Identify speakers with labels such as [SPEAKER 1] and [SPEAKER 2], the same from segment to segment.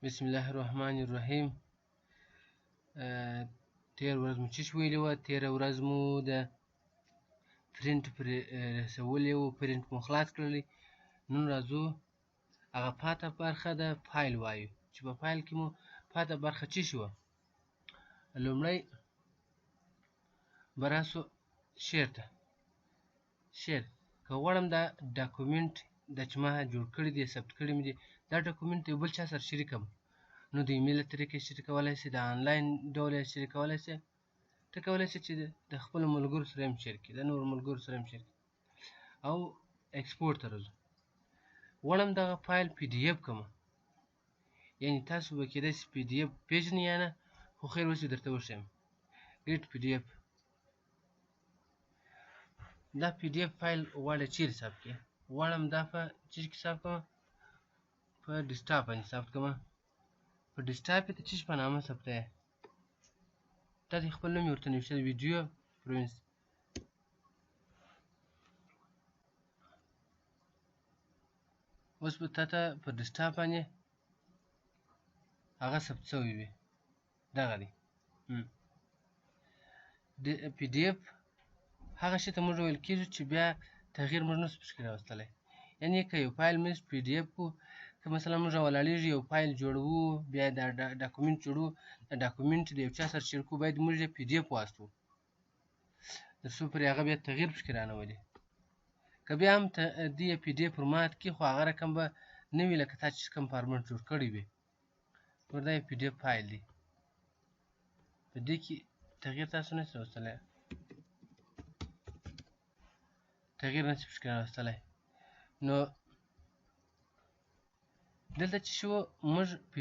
[SPEAKER 1] بسم الله الرحمن الرحیم. تېره ورځ مو څه ویلي وه؟ تېره ورځ مو د پرنټ رسولی و، پرنټ مو خلاص کړلی. نن راځو هغه پاته برخه د فایل وایو، چې په فایل کې مو پاته برخه څه شي وه. لومړی به راسو شیر ته. شیر که غواړم دا ډاکومنټ دا چې ما جوړ کړی دی، ثبت کړی مې دی، دا ډاکومنټ یو بل چا سره شریکم، نو د ایمیل له طریقې شریکولی شي، د آنلاین ډول یې شریکولی شي. ته کولی شې چې د خپلو ملګرو سره هم شیر کړې، د نورو ملګرو سره هم شیر کړې. او ایکسپورټ ته راځو. غواړم دغه فایل پی ډي اف کړم، یعنې تاسو به کېدای شي پی ډي اف پېژنئ یا نه، خو خیر اوس درته وښیم. ګریډ پی ډي اف، دا پی ډي اف فایل غواړی چیرې ثبت کړې؟ غواړم دا په چیز کې ثبت کړم، په ډیسکټاپ باندې ثبت کړم. په ډیسکټاپ یې ته څه په نامه ثبتوې؟ دا دې خپل نوم یې ورته نوشته دی، ویډیو پروینس. اوس به تا ته په ډیسکټاپ باندې هغه ثبت شوی وي، دغه دی. پی ډي اف هغه شي ته موږ ویل کېږي چې بیا تغییر موږ نشو پکې راوستلی. یعنې که یو فایل موږ پی ډي اف کړو، که مثلا موږ راولاړېږي یو فایل جوړوو، بیا دا ډاکومنټ جوړوو، دا ډاکومنټ د یو چا سره شیر کړو، باید موږ یې پی ډي اف واستو، تر څو پرې هغه بیا تغییر پکې رانولي. که بیا هم دې یې پی ډي اف فورمات کړي، خو هغه رقم به نه وي لکه تا چې کوم فارمټ جوړ کړی وي. نو دا یې پی ډي اف فایل دی، په دې کې تغییر تاسو نشئ راوستلی، تغییر نشئ پکې راوستلی. نو دلته چې شو موږ پی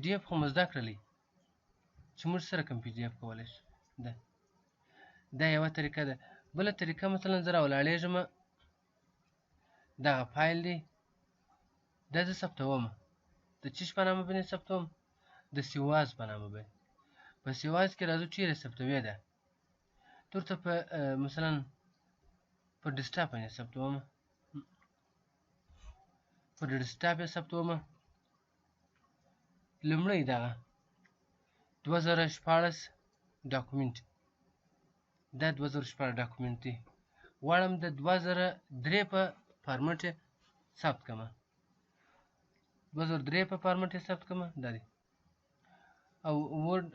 [SPEAKER 1] ډي اف خو مو زده کړلی چې موږ څه رقم پی ډي اف کولی شو. دا یوه طریقه ده. بله طریقه مثلا زه راولاړېږم، دغه فایل دی، دا زه ثبتوم. د څه په نامه باندې ثبتوم؟ د سیواز په نامه باندې. په سیواز کې راځو چیرې ثبتوې ده؟ ورته په مثلا په ډیسکټاپ باندې ثبتوم، په ډیسکټاپ یې ثبتوم. لومړی دغه 2014 ډاکومنټ، دا 2014 ډاکومنټ دی. غواړم د 2003 په فارمټ یې ثبت کړم، 2003 په فارمټ یې ثبت کړم، دا دی. او ورډ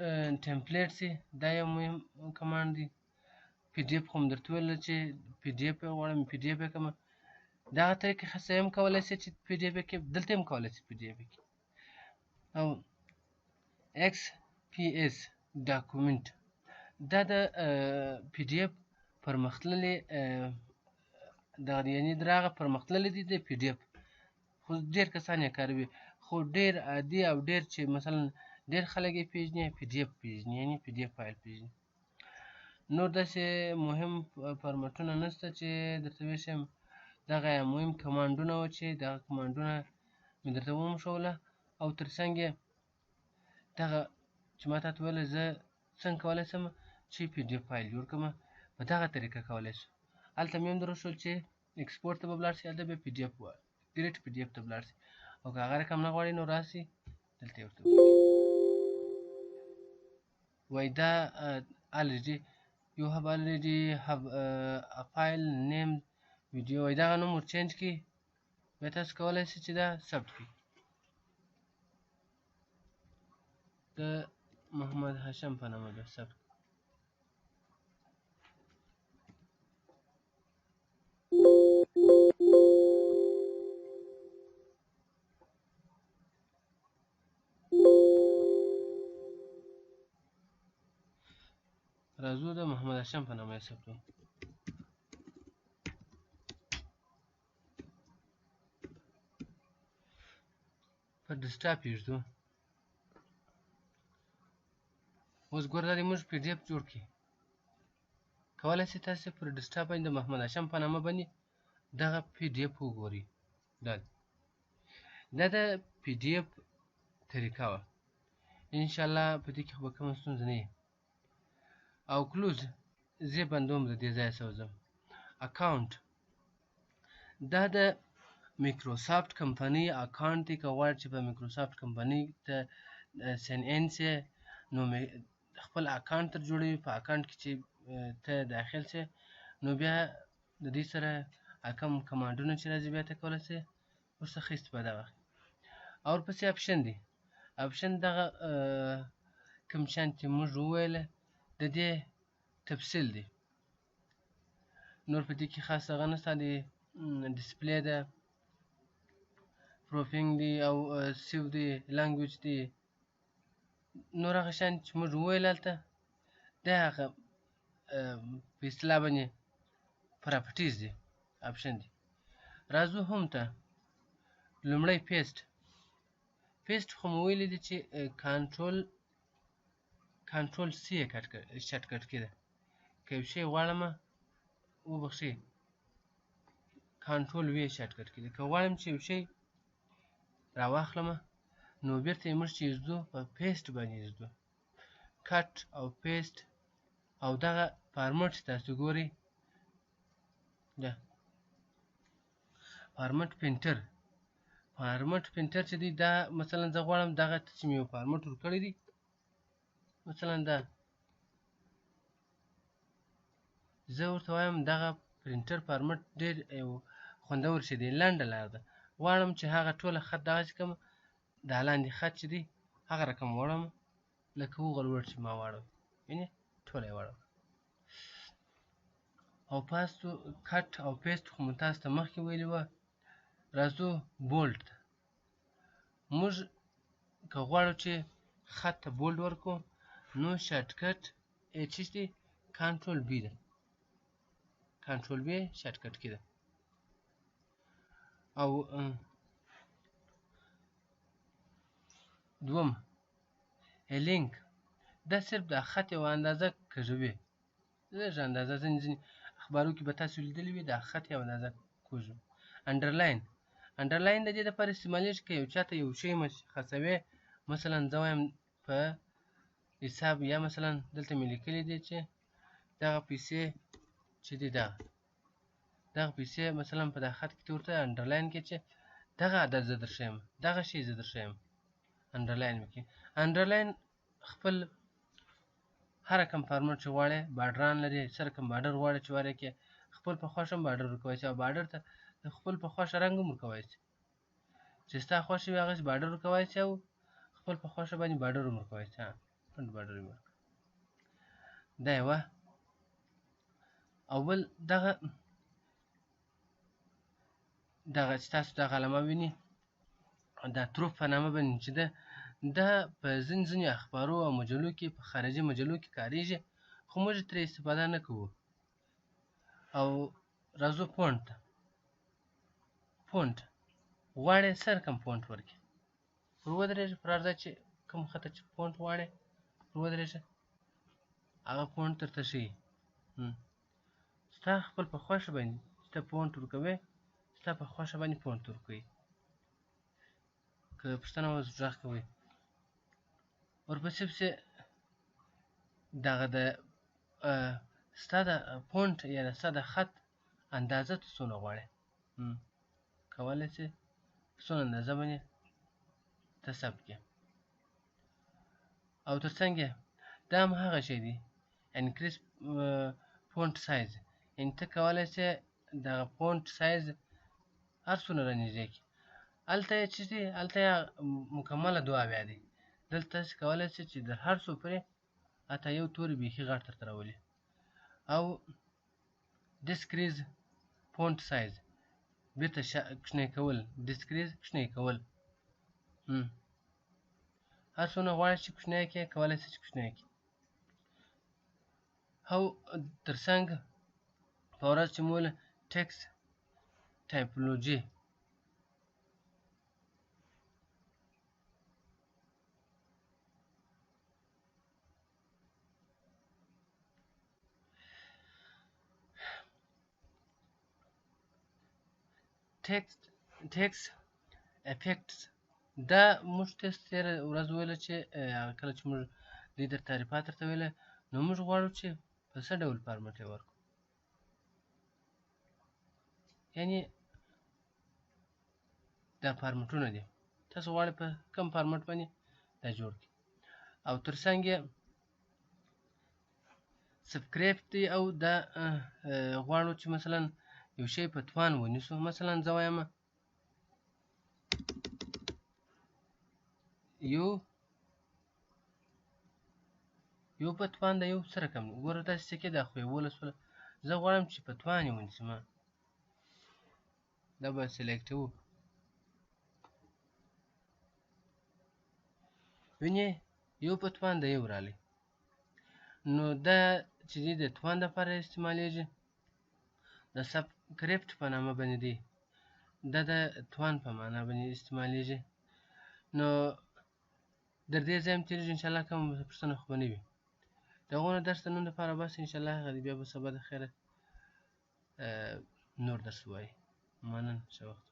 [SPEAKER 1] ټمپلیټس، دا یو مهم کمانډ دی. پی ډي اف خو مو درته ویل چې پی ډي اف غواړم پی ډي اف یې کړم. دغه طریقې څه هم کولی شئ چې پی ډي اف یې کړئ، دلته هم کولی شئ پی ډي اف یې کړئ. او ایکس پی ایس ډاکومنټ، دا د پی ډي اف پرمختللی دغه دی، یعنې د هغه پرمختللی دی د پی ډي اف، خو ډېر کسان یې کاروي، خو ډېر عادي او ډېر چې مثلا ډېر خلک یې پېژني پی ډي اف پېژني، یعنې پی ډي اف فایل پېژني. نور داسې مهم فارمټونه نشته چې درته وښیم. دغه مهم کمانډونه وو چې دغه کمانډونه مې درته وښوله، او تر څنګ یې دغه چې ما تاته ویله زه څنګه کولی شم چې پی ډي اف فایل جوړ کړم، په دغه طریقه کولی شو. هلته مې هم در وښول چې ایکسپورټ ته به ولاړ شي، هلته به پی ډي اف ګریډ پی ډي اف ته ولاړ شي. او که هغه رقم نه غواړئ نو راسئ دلته یې ورته وایي دا already you have already have a file named video، وایي دغه نوم ور چینج کړئ، بیا تاسو کولی شئ چې دا ثبت کړئ. د محمد هاشم په نامه به ثبت کړئ. راځو د محمد هاشم په نامه یې ثبتوم. په ډیسکټاپ یې ږدو. اوس ګوره دا دې موږ پی ډي اف جوړ کړي. کولی شئ تاسې پر ډیسکټاپ باندې د محمد هاشم په نامه باندې دغه پی ډي اف وګورئ. دا د پی ډي اف طریقه وه. انشاءالله په دې کې خو به کومه ستونزه نه وي. او کلوز زه یې بندوم، د دې ځایه څه وځم. اکاونټ، دا د مایکروسافټ کمپنۍ اکاونټ دی. که غواړې چې په مایکروسافټ کمپنۍ ته ساین ان سې نو خپل اکاونټ در جوړوي. په اکاونټ کې چې ته داخل سې نو بیا د دې سره کوم کمانډونه چې راځي بیا ته کولی سې ورڅخه استفاده واخلې. او ورپسې اپشن دی. اپشن دغه کوم شیان چې موږ وویله د دې تفصیل دی. نور په دې کې خاص هغه نشته. د ډسپلی ده، پروفینګ دی او سیو دی، لانګویج دی. نور هغه شیان چې موږ وویل هلته دا هغه په اصطلاح باندې پراپرټیز دي، اپشن دي. راځو هم ته. لومړی پیسټ خو مو ویلی دی چې کنټرول سی یې شارټکټ کې ده. که یو شی غواړمه وبخښئ کنټرول وی شارټکټ کې ده. که غواړم چې یو شی راواخلمه نو بیرته یې موږ چې ایږدو په پیسټ باندې ایږدو. کټ او پیسټ او دغه فارمټ چې تاسو ګورئ ده فارمټ پینټر چې دی دا مثلا زه غواړم دغه ته چې مې یو فارمټ ورکړی دی مثلا دا زه ورته وایم دغه پرنټر فارمټ ډېر یو خوندور شی دی، لنډه لار ده. غواړم چې هغه ټوله خط دغسې کړم دا لاندې خط چې دی هغه رقم واړوم لکه هوغل ورډ چې ما واړوي وینې ټوله یې واړوم. او پاستو کټ او پیسټ خو مو تاسو ته مخکې ویلي وه. راځو بولډ ته. موږ که غواړو چې خط ته بولډ ورکړو نو شارټکټ یې څه دی کنټرول بي ده. کنټرول بي شارټکټ کې ده. او دوم لینک دا صرف د خط یوه اندازه کږوي، لږ اندازه. ځینې اخبارو کې به تاسو لیدلی وي دا خط یوه اندازه کوږ. انډرلاین د دې دپاره استعمالیږي که یو چاته یو شی مشخصوي. مثلا زه وایم په حساب یا مثلا دلته مې لیکلی دی چې دغه پیسې چې دی دغه پیسې مثلا په دغه خط کې ته ورته انډرلاین کې چې دغه عدد زه درښیم، دغه شی زه درښیم انډرلاین مې کړي. انډرلاین خپل هر کوم فارمټ چې غواړې باډران لري، سره کوم باډر غواړې چې ور یې کړې خپل په خوښه هم باډر ورکولی شي او باډر ته خپل په خوښه رنګ هم ورکولی شي. چې ستا خوښ وي هغسې باډر ورکولی شي او خپل په خوښه باندې باډر هم ورکولی شي. پنډ باډر یې ورکړه. دا یوه. او بل دغه چې تاسو دغه علامه وینئ دا تروپ په نامه باندې چې ده دا په ځینې اخبارو او مجلو کې په خارجي مجلو کې کارېږي خو موږ ترې استفاده نه کوو. او راځو فونټ ته. فونټ غواړې سر کوم فونټ ورکړي ور ودرېږه پر هر ځای چې کوم خطه چې فونټ غواړې ور ودرېږه هغه فونټ درته ښیي. ستا خپل په خوښه باندې چې ته فونټ ورکوې ستا په خوښه باندې فونټ ورکوي. که پوښتنه وه غږ کوئ. ورپسې پسې دغه د ستا د فونټ یا ستا د خط اندازه ته څونه غواړې کولی شې په څونه اندازه باندې ته ثبت کړې. او تر څنګ یې دا هم هغه شی دی انکریز فونټ سایز، یعنې ته کولی شې دغه فونټ سایز هر څونه رانږدې کړي. هلته یې څه دي هلته یې مکمله 2 اویا دی. دلته تاسې کولی شئ چې د هر څو پورې حتی یو توري بیخي غټ درته راولي. او ډسکریز فونټ سایز بیرته کوچنی کول، ډسکریز کوچنی کول. هر څونه غواړئ چې کوچنی یې کړئ کولی شئ چې کوچنی یې کړئ. او تر څنګ په ورځ چې مو ویله ټکس ټایپولوژي ټکس افیکټس دا موږ تېره ورځ ویله چې کله چې موږ دوی در تعریفات درته ویله نو موږ غواړو چې په څه ډول فارمټ یې ورکړو. یعنې دا فارمټونه دي تاسو غواړئ په کوم فارمټ باندې دا جوړ کړئ او تر څنګ یې سبسکرایب دی او دا غواړو چې مثلا یو شی په توان ونیسو مثلا زه وایم یو په توان د یو څه رقم دی ګوره داسې څه کې دا خو 11 شوله زه غواړم چې په توان یې ونیسم دا به سلیکټوو وینې یو په توان د یو رالی نو دا چې دی د توان دپاره استعمالیږي د سبسکرایب په نامه باندې دی دا د توان په معنا باندې استعمالیږي نو در دې ځای هم تېرېږي انشاءالله کومه پوښتنه خو به نه وي د هغو نه درس د نن دپاره بس انشاءالله هغه دی بیا به سبا د خیره نور درس ووایي مننه ښه وخت